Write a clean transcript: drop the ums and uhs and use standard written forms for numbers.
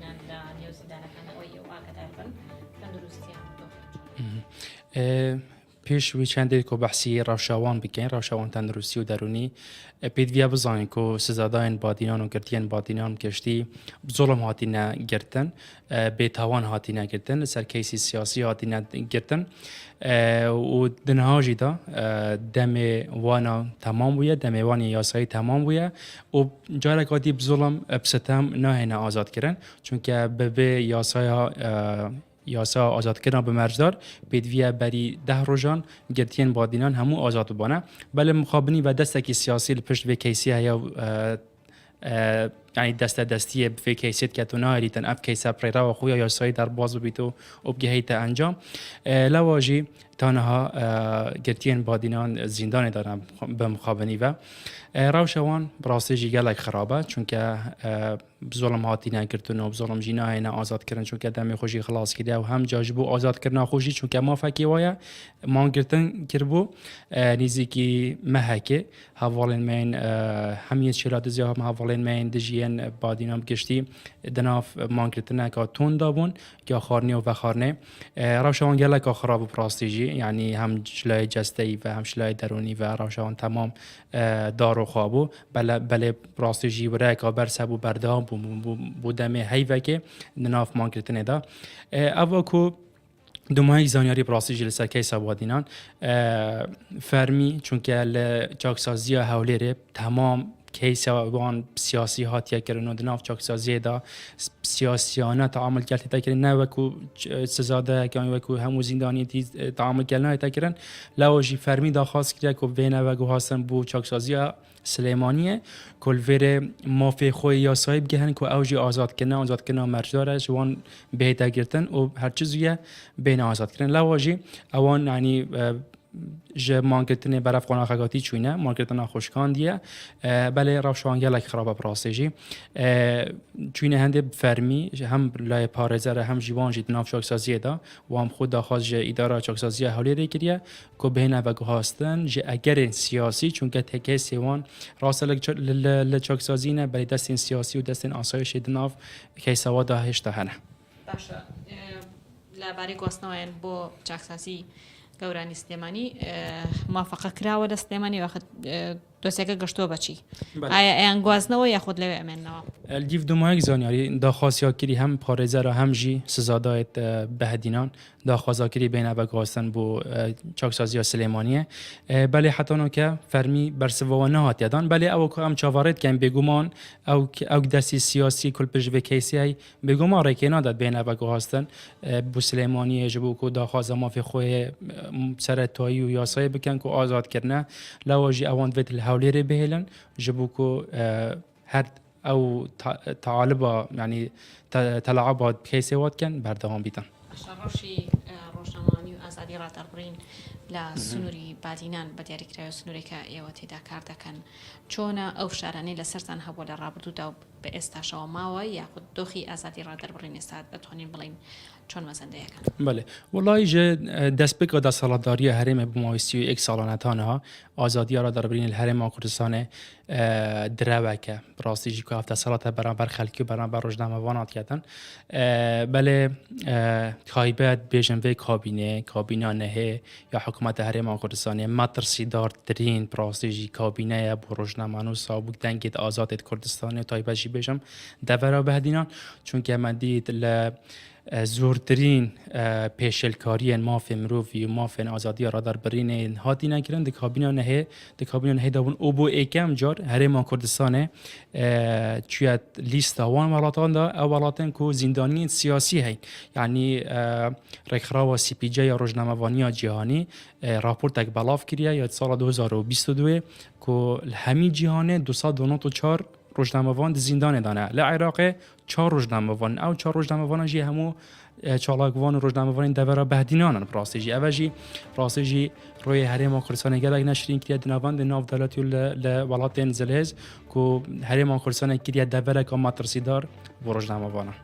بینن ل نیوزیلند کنه و یو آگدارن تندرستی هم تو. پیش وی چندی که بحثی روشوان بکن روشوان تندرستی و درونی پید ویا بزنین که سزادین بادینان و گرتین بادینان کشتی ظلم هاتی نگرتن بیتوان هاتی نگرتن سر کیسی سیاسی هاتی نگرتن و دنهاجی دا دم وانا تمام بوده دم وانی یاسایی تمام بوده و جارک هاتی بظلم بستم نه نه آزاد کردن چون که به یاسای یاسا آزاد کردن به مرجدار پیدویه بری 10 روزان گرتین بادینان همو آزاد بانه بله مخابنی و دستکی سیاسی پشت به کیسی هیا یعنی دستی به کیسیت که تو نهاریتن اف کیسه پریرا و خویا یاسایی در باز بیتو obgehیت انجام لواجی تنها گرتین بادینان زندان دارن به مخابنی و روشوان براستی جیگلک خرابه چون که ظلم هاتی نکردن و ظلم جینا اینا آزاد کردن چون که دم خوشی خلاص کرده و هم جاجبو آزاد کردن خوشی چون که ما فکی وایا ما گرتن کربو نزدیکی مهکه حوالین من همیشه شراد زیاد هم حوالین من دجیان بادینام گشتی دناف ما گرتن که تون دابون یا خارنی و خارنه روشوان گلک خراب براستی یعنی هم شلای جستی و هم شلای درونی و روشوان تمام دارو خوابو بله براستی وره که برسبو بردام بودم هیوه که ناف مان کردن دا اول کو دومایی زانیاری براستی جلسه کیسا بادینان فرمی چون که چاکسازی حولیره تمام کیسا وان سیاسی هاتیه کردن و دناف چاکسازی دا سیاسیانه تعامل کرد تا کردن نه وکو سزاده که وکو همو زندانی تعامل کردن تا کردن لواجی فرمی دا خاص کرد که بین وگو هستن بو چاکسازی سلیمانیه کل وره مافی خوی یا صاحب گهن که اوجی آزاد کنه مرجداره جوان بهتا گرتن و هر چیزیه بین آزاد کردن لواجی اوان یعنی ج مارکتینه برف قنا خگاتی چونه مارکتنا خوشکان دیه بله روشان گلک خراب براستی چونه هنده فرمی هم لای پارزر هم جوان جد ناف چاکسازی دا و هم خود داخل ج اداره چاکسازی حالی ریکریه که بهنه و گهاستن ج اگر سیاسی چون که تکه سیوان راست ل چاکسازی نه بله دست سیاسی و دست آسایش دناف که سوا دا هشت هنه باشه لبری گستنوین با چاکسازی گورانی سلیمانی موافقه کراوه د سلیمانی وقت دوسیه گشتو بچی آیا انگوازنه و یا خود لوی امنه الجیف دو ماه زانیاری داخواسیا کری هم پارزه را هم جی سزادایت بهدینان داخواسا کری بین ابگاستن بو چاکسازی سلیمانیه بله حتی نو که فرمی برسوانه هات یادان بله او که هم چاوارد کن بگومان او دستی سیاسی کل پجوه کیسی های بگومان رکینا داد بین ابگاستن بو سلیمانیه جبو که داخواسا ما فی خوی سرطایی و یاسای بکن که آزاد کرنه لواجی اوان ویت الحولیره بهلن جبو که هر او تعالبا يعني تلعبات كيسي وات كان بردوام بيتن شرشي روشنامانی و آزادی را دربرین لا سنوری بادینان بدیاری کرایو سنوری که ایواتی دا کار دکن چون او شارانی لسرتن هبول رابطو دا به استاشا ماوی یا خود دوخی آزادی را دربرین استاد بتونین بلین چون مزنده یکن بله والله جه دست بکا دا سالداری حرم بمایستی و 1 سالانتانه ها آزادی را دربرین الحرم کردستان دروه که براستی جی که هفته سالات برانبر خلکی و برانبر روزنامه وانات کردن بله خایبت بیشن وی کابینه نه یا حکومت حرم کردستان مترسی دارترین براستی جی کابینه با روزنامه نو سابق دنگید آزاد کردستان تایبه جی بیشم دورا بهدینان چون که من دید زورترین پیشلکاری مافی مروفی و مافی آزادی را در برین هاتی نکردن دکابینه نه داون او بو ایکم جار حرم کردستان چیت لیست وان ولاتان دا اولاتن کو زندانی سیاسی هی یعنی رکراوا سی پی جی روزنامه‌وانی جهانی راپورت تک بلاف کریه یا سال 2022 کو همین جهان 294 روزنامه‌وان زندان دانه لعراق 4 روزنامه‌وان او 4 روزنامه‌وان جی همو چالاکوان روزنامه‌وان دورا بهدینان پراستیجی اوجی پراستیجی روی حرم کردستان گلک نشرین کیه دناوند ناو دولتی ل ولاتن زلز کو حرم کردستان کیه دورا کام ترسیدار روزنامه‌وان